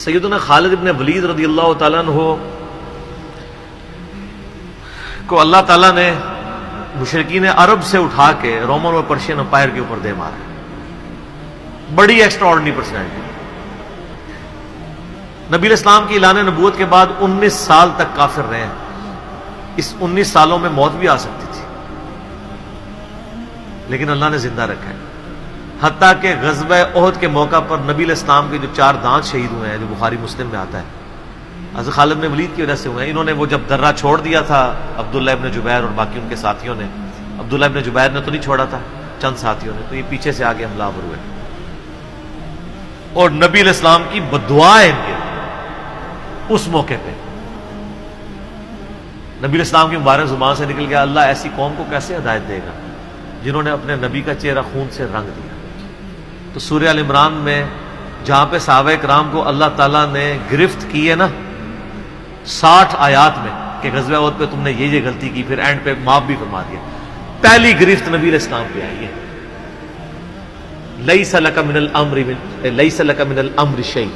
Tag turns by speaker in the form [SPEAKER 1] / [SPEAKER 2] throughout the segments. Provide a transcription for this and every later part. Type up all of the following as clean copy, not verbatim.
[SPEAKER 1] سیدنا خالد ابن ولید رضی اللہ تعالیٰ عنہ کو اللہ تعالیٰ نے مشرکین عرب سے اٹھا کے رومن اور پرشین امپائر کے اوپر دے مارا. بڑی ایکسٹرا آرڈنری پرسنالٹی. نبی علیہ السلام کی اعلان نبوت کے بعد 19 سال تک کافر رہے ہیں. اس 19 سالوں میں موت بھی آ سکتی تھی لیکن اللہ نے زندہ رکھا ہے. حتیٰ کہ غزوہ احد کے موقع پر نبی علیہ السلام کے جو 4 دانت شہید ہوئے ہیں، جو بخاری مسلم میں آتا ہے، حضرت خالد بن ولید کی وجہ سے ہوئے ہیں. انہوں نے وہ جب درہ چھوڑ دیا تھا عبداللہ ابن جبیر اور باقی ان کے ساتھیوں نے، عبداللہ ابن جبیر نے تو نہیں چھوڑا تھا، چند ساتھیوں نے، تو یہ پیچھے سے آگے حملہ آور ہوئے اور نبی علیہ السلام کی بددعا ہے ان کے اس موقع پہ. نبی علیہ السلام کی مبارک زبان سے نکل گیا، اللہ ایسی قوم کو کیسے ہدایت دے گا جنہوں نے اپنے نبی کا چہرہ خون سے رنگ دیا. تو سورہ ال عمران میں جہاں پہ صحابہ کرام کو اللہ تعالیٰ نے گرفت کی ہے نا 60 آیات میں کہ غزوہ احد پہ تم نے یہ غلطی کی، پھر اینڈ پہ معاف بھی فرما دیا. پہلی گرفت نبی علیہ السلام پہ آئی ہے، لیس لک من الامر شیء.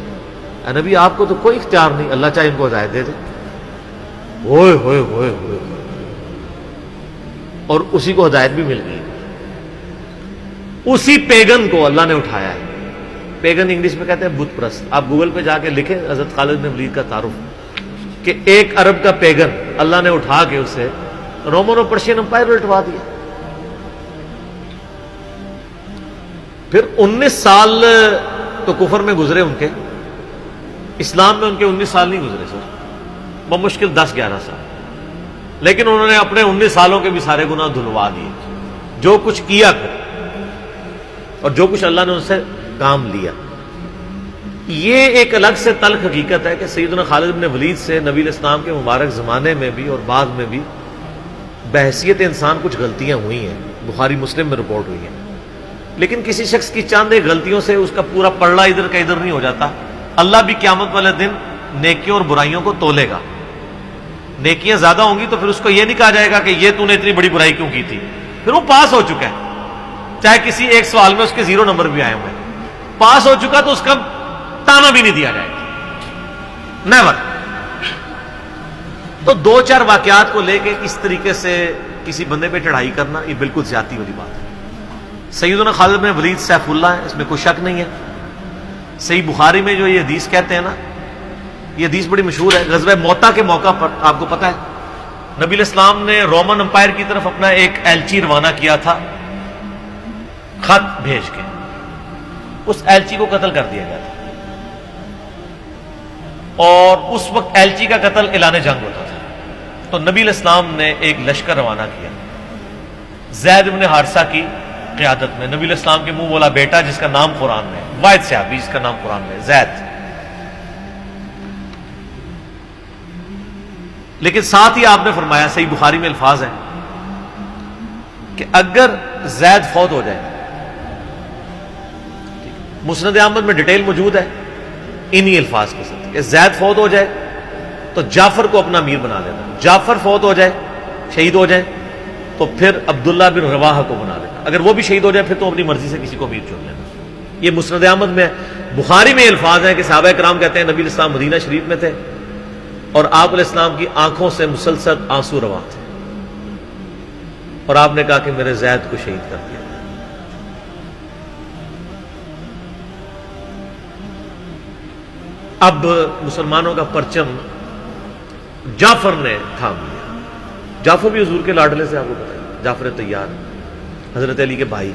[SPEAKER 1] اے نبی آپ کو تو کوئی اختیار نہیں، اللہ چاہے ان کو ہدایت دے دے. ہوئے ہوئے ہوئے ہوئے اور اسی کو ہدایت بھی مل گئی. اسی پیگن کو اللہ نے اٹھایا ہے. پیگن انگلش میں کہتے ہیں بت پرست. آپ گوگل پہ جا کے لکھیں حضرت خالد بن ولید کا تعارف کہ ایک عرب کا پیگن اللہ نے اٹھا کے اسے رومن اور پرشین امپائر میں لٹوا دیا. پھر 19 سال تو کفر میں گزرے ان کے، اسلام میں ان کے 19 سال نہیں گزرے سر، بمشکل 10-11 سال. لیکن انہوں نے اپنے 19 سالوں کے بھی سارے گناہ دھلوا دیے. جو کچھ کیا پھر اور جو کچھ اللہ نے ان سے کام لیا. یہ ایک الگ سے تلخ حقیقت ہے کہ سیدنا خالد بن ولید سے نبی علیہ السلام کے مبارک زمانے میں بھی اور بعد میں بھی بحیثیت انسان کچھ غلطیاں ہوئی ہیں، بخاری مسلم میں رپورٹ ہوئی ہیں. لیکن کسی شخص کی چند ایک غلطیوں سے اس کا پورا پلڑا ادھر کا ادھر نہیں ہو جاتا. اللہ بھی قیامت والے دن نیکیوں اور برائیوں کو تولے گا. نیکیاں زیادہ ہوں گی تو پھر اس کو یہ نہیں کہا جائے گا کہ یہ تو نے اتنی بڑی برائی کیوں کی تھی، پھر وہ پاس ہو چکا ہے. چاہے کسی ایک سوال میں اس کے 0 نمبر بھی آئے ہوئے، پاس ہو چکا تو اس کا تانا بھی نہیں دیا جائے گا، نیور. تو 2-4 واقعات کو لے کے اس طریقے سے کسی بندے پہ چڑھائی کرنا یہ بالکل زیادتی والی بات ہے. سیدنا خالد بن ولید سیف اللہ ہے، اس میں کوئی شک نہیں ہے. صحیح بخاری میں جو یہ حدیث کہتے ہیں نا، یہ حدیث بڑی مشہور ہے. غزوہ موتا کے موقع پر آپ کو پتہ ہے نبی علیہ السلام نے رومن امپائر کی طرف اپنا ایک ایلچی روانہ کیا تھا، خط بھیج کے. اس ایلچی کو قتل کر دیا گیا تھا اور اس وقت ایلچی کا قتل اعلان جنگ ہوتا تھا. تو نبی علیہ السلام نے ایک لشکر روانہ کیا زید بن حارثہ کی قیادت میں. نبی علیہ السلام کے منہ بولا بیٹا جس کا نام قرآن میں، واحد صحابی جس کا نام قرآن میں زید. لیکن ساتھ ہی آپ نے فرمایا، صحیح بخاری میں الفاظ ہیں کہ اگر زید فوت ہو جائے، مسند احمد میں ڈیٹیل موجود ہے انہی الفاظ کے ساتھ کہ زید فوت ہو جائے تو جعفر کو اپنا امیر بنا لینا. جعفر فوت ہو جائے، شہید ہو جائے تو پھر عبداللہ بن رواحہ کو بنا لینا. اگر وہ بھی شہید ہو جائے پھر تو اپنی مرضی سے کسی کو امیر چن لینا. یہ مسند احمد میں، بخاری میں الفاظ ہیں کہ صحابہ کرام کہتے ہیں نبی علیہ السلام مدینہ شریف میں تھے اور آپ علیہ السلام کی آنکھوں سے مسلسل آنسو رواں تھے اور آپ نے کہا کہ میرے زید کو شہید کر دیا. اب مسلمانوں کا پرچم جعفر نے تھام لیا. جعفر بھی حضور کے لاڈلے سے آپ کو پتہ ہے، جعفر طیار حضرت علی کے بھائی،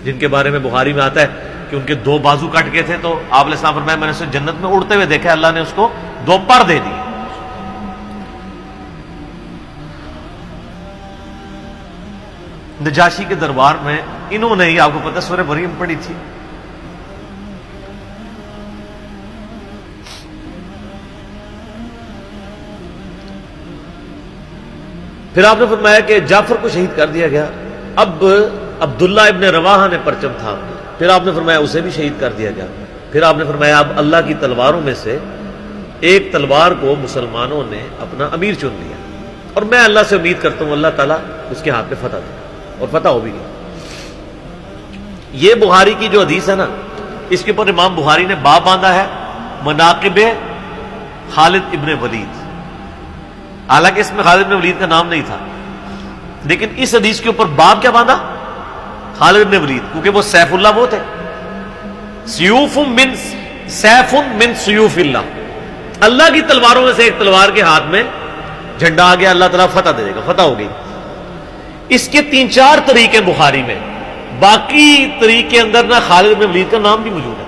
[SPEAKER 1] جن کے بارے میں بخاری میں آتا ہے کہ ان کے 2 بازو کٹ گئے تھے تو آپ علیہ السلام فرمایا میں نے اسے جنت میں اڑتے ہوئے دیکھا، اللہ نے اس کو 2 پر دے دیے. نجاشی کے دربار میں انہوں نے ہی آپ کو پتہ سورہ مریم پڑھی تھی. پھر آپ نے فرمایا کہ جعفر کو شہید کر دیا گیا. اب عبداللہ ابن رواحہ نے پرچم تھام لیا. پھر آپ نے فرمایا اسے بھی شہید کر دیا گیا. پھر آپ نے فرمایا اب اللہ کی تلواروں میں سے ایک تلوار کو مسلمانوں نے اپنا امیر چن لیا اور میں اللہ سے امید کرتا ہوں اللہ تعالیٰ اس کے ہاتھ پہ فتح دے اور فتح ہو بھی گئی. یہ بخاری کی جو حدیث ہے نا، اس کے اوپر امام بخاری نے باب باندھا ہے مناقب خالد ابن ولید، حالانکہ اس میں خالد ابن ولید کا نام نہیں تھا، لیکن اس حدیث کے اوپر باب کیا باندھا؟ خالد ابن ولید، کیونکہ وہ سیف اللہ وہ تھے، سیوف من سیوف اللہ، اللہ کی تلواروں میں سے ایک تلوار کے ہاتھ میں جھنڈا آ گیا، اللہ تعالیٰ فتح دے گا، فتح ہو گئی۔ اس کے 3-4 طریقے بخاری میں، باقی طریق کے اندر نہ خالد بن ولید کا نام بھی موجود ہے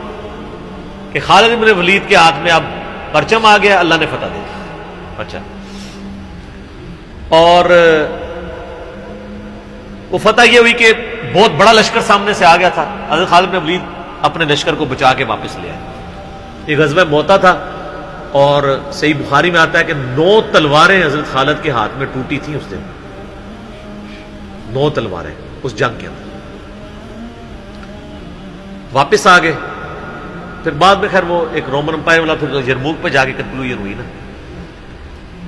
[SPEAKER 1] کہ خالد بن ولید کے ہاتھ میں اب پرچم آ گیا، اللہ نے فتح دے دی۔ اچھا، اور وہ فتح یہ ہوئی کہ بہت بڑا لشکر سامنے سے آ گیا تھا، حضرت خالد بن ولید اپنے لشکر کو بچا کے واپس لے آئے۔ یہ غزوہ موتا تھا، اور صحیح بخاری میں آتا ہے کہ 9 تلواریں حضرت خالد کے ہاتھ میں ٹوٹی تھیں اس دن، 9 تلواریں اس جنگ کے اندر۔ واپس آ گئے، پھر بعد میں خیر وہ ایک رومن امپائر والا پھر یرموک پہ جا کے کنکلوژن ہوئی نا۔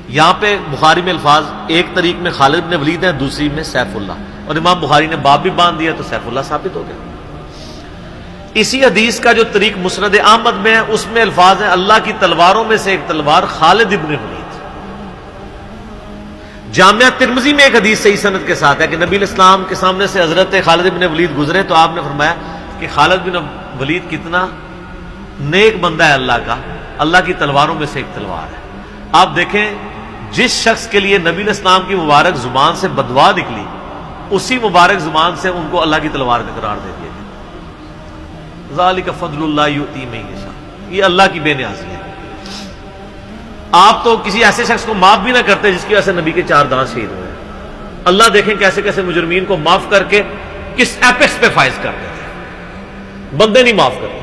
[SPEAKER 1] یہاں پہ بخاری میں الفاظ ایک طریق میں خالد بن ولید ہیں، دوسری میں سیف اللہ، اور امام بخاری نے باب بھی باندھ دیا تو سیف اللہ ثابت ہو گیا۔ اسی حدیث کا جو طریق مسند احمد میں ہے اس میں الفاظ ہیں اللہ کی تلواروں میں سے ایک تلوار خالد ابن ولید۔ جامعہ ترمذی میں ایک حدیث صحیح سند کے ساتھ ہے کہ نبی الاسلام کے سامنے سے حضرت خالد ابن ولید گزرے تو آپ نے فرمایا کہ خالد بن ولید کتنا نیک بندہ ہے اللہ کا، اللہ کی تلواروں میں سے ایک تلوار ہے۔ آپ دیکھیں جس شخص کے لیے نبی الاسلام کی مبارک زبان سے بددعا نکلی، اسی مبارک زبان سے ان کو اللہ کی تلوار کا قرار دے دیا گیا۔ ذالک فضل اللہ یؤتی من یشاء، یہ اللہ کی بے نیازی ہے۔ آپ تو کسی ایسے شخص کو معاف بھی نہ کرتے جس کی وجہ سے نبی کے 4 دانت شہید ہوئے ہیں، اللہ دیکھیں کیسے کیسے مجرمین کو معاف کر کے کس ایپکس پہ فائز کر دیتے ہیں، بندے نہیں معاف کرتے۔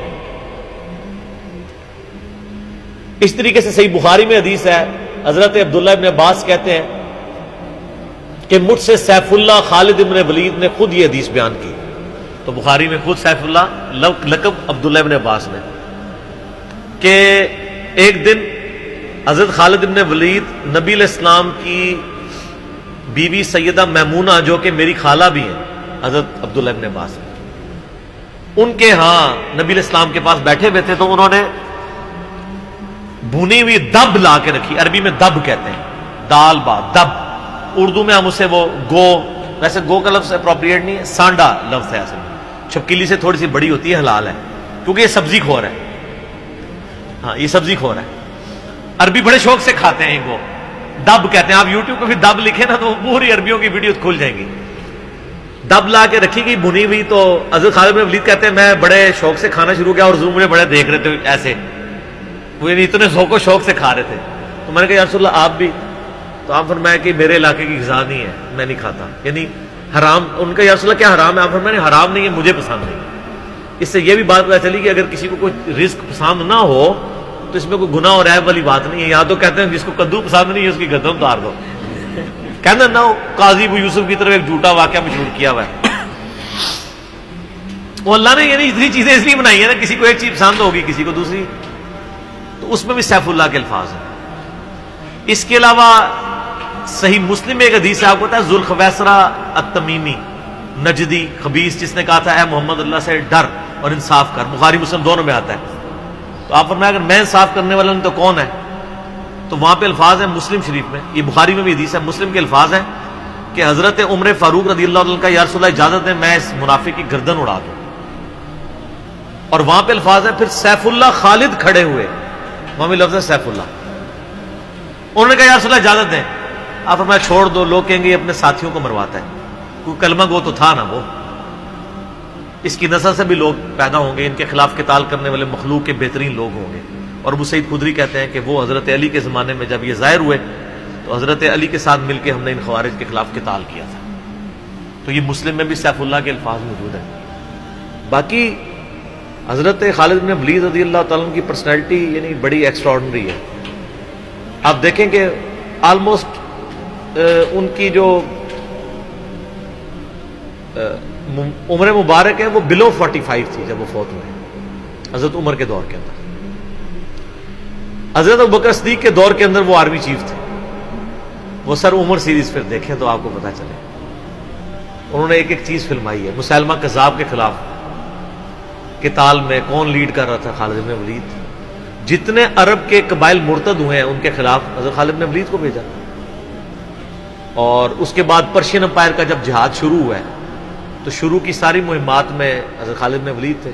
[SPEAKER 1] اس طریقے سے صحیح بخاری میں حدیث ہے، حضرت عبداللہ ابن عباس کہتے ہیں کہ مجھ سے سیف اللہ خالد ابن ولید نے خود یہ حدیث بیان کی، تو بخاری میں خود سیف اللہ لقب عبداللہ ابن عباس نے، کہ ایک دن حضرت خالد ابن ولید نبی علیہ السلام کی بیوی سیدہ میمونہ جو کہ میری خالہ بھی ہیں حضرت عبداللہ ابن عباس، ان کے ہاں نبی علیہ السلام کے پاس بیٹھے ہوئے تھے، تو انہوں نے بھونی ہوئی دب لا کے رکھی، عربی میں دب کہتے ہیں، دال با دب، اردو میں ہم اسے وہ گو، ویسے گو کا لفظ اپروپریٹ نہیں ہے، سانڈا لفظ ہے، اصل میں چھپکلی سے تھوڑی سی بڑی ہوتی ہے، حلال ہے کیونکہ یہ سبزی خور ہے، ہاں یہ سبزی خور ہے، عربی بڑے شوق سے کھاتے ہیں گو، دب کہتے ہیں۔ آپ یوٹیوب پہ بھی دب لکھیں نا تو پوری عربیوں کی ویڈیو کھل جائیں گی۔ دب لا کے رکھی گئی بھنی ہوئی، تو حضرت خالد بن ولید کہتے ہیں میں بڑے شوق سے کھانا شروع کیا، اور حضور مجھے بڑے دیکھ رہے تھے ایسے، وہ اتنے ذوق و شوق سے کھا رہے تھے، تو میں نے کہا یا رسول اللہ آپ بھی؟ تو آپ فرمایا کہ میرے علاقے کی غذا نہیں ہے، میں نہیں کھاتا، یعنی حرام۔ ان کا یا رسول اللہ کیا حرام ہے؟ آپ فرمایا نہیں حرام نہیں ہے، مجھے پسند نہیں۔ اس سے یہ بھی بات پتہ چلی کہ اگر کسی کو کوئی رزق پسند نہ ہو تو اس میں کوئی گناہ اور عیب والی بات نہیں ہے۔ یہاں تو کہتے ہیں جس کو کدو پسند نہیں ہے اس کی گردن اتار دو، کہنا نہ ہو۔ قاضی ابو یوسف کی طرف ایک جھوٹا واقعہ مشہور کیا ہوا ہے، وہ اللہ نے یعنی اتنی چیزیں اس لیے بنائی ہیں نا، کسی کو ایک چیز پسند ہوگی کسی کو دوسری، تو اس میں بھی سیف اللہ کے الفاظ ہیں۔ اس کے علاوہ صحیح مسلم میں ایک حدیث ہے، آپ کو پتا ہے ذوالخویسرہ التمیمی نجدی خبیث جس نے کہا تھا اے محمد اللہ سے ڈر اور انصاف کر، بخاری مسلم دونوں میں آتا ہے، تو آپ فرمایا اگر میں انصاف کرنے والا نہیں تو کون ہے؟ تو وہاں پہ الفاظ ہیں مسلم شریف میں، یہ بخاری میں بھی حدیث ہے، مسلم کے الفاظ ہیں کہ حضرت عمر فاروق رضی اللہ عنہ کا یا رسول اللہ اجازت دیں میں اس منافق کی گردن اڑا دوں، اور وہاں پہ الفاظ ہیں پھر سیف اللہ خالد کھڑے ہوئے، وہاں بھی لفظ ہے سیف اللہ، انہوں نے کہا یا رسول اللہ اجازت دیں، آپ فرمایا چھوڑ دو، لوگ کہیں گے یہ اپنے ساتھیوں کو مرواتا ہے، کوئی کلمہ گو تو تھا نا وہ، اس کی نسل سے بھی لوگ پیدا ہوں گے، ان کے خلاف قتال کرنے والے مخلوق کے بہترین لوگ ہوں گے۔ اور ابو سعید خدری کہتے ہیں کہ وہ حضرت علی کے زمانے میں جب یہ ظاہر ہوئے تو حضرت علی کے ساتھ مل کے ہم نے ان خوارج کے خلاف قتال کیا تھا، تو یہ مسلم میں بھی سیف اللہ کے الفاظ موجود ہیں۔ باقی حضرت خالد بن ولید رضی اللہ تعالیٰ عنہ کی پرسنالٹی یعنی بڑی ایکسٹراڈنری ہے۔ آپ دیکھیں کہ آلموسٹ ان کی جو عمر مبارک ہے وہ بلو 45 تھی جب وہ فوت ہوئے، حضرت عمر کے دور کے اندر۔ حضرت ابوبکر صدیق کے دور کے اندر وہ آرمی چیف تھے۔ وہ سر عمر سیریز پھر دیکھیں تو آپ کو پتہ چلے، انہوں نے ایک ایک چیز فلمائی ہے۔ مسیلمہ کذاب کے خلاف قتال میں کون لیڈ کر رہا تھا؟ خالد بن ولید۔ جتنے عرب کے قبائل مرتد ہوئے ہیں ان کے خلاف حضرت خالد نے ولید کو بھیجا. اور اس کے بعد پرشین امپائر کا جب جہاد شروع ہوا ہے تو شروع کی ساری مہمات میں حضرت خالد نے ولید تھے.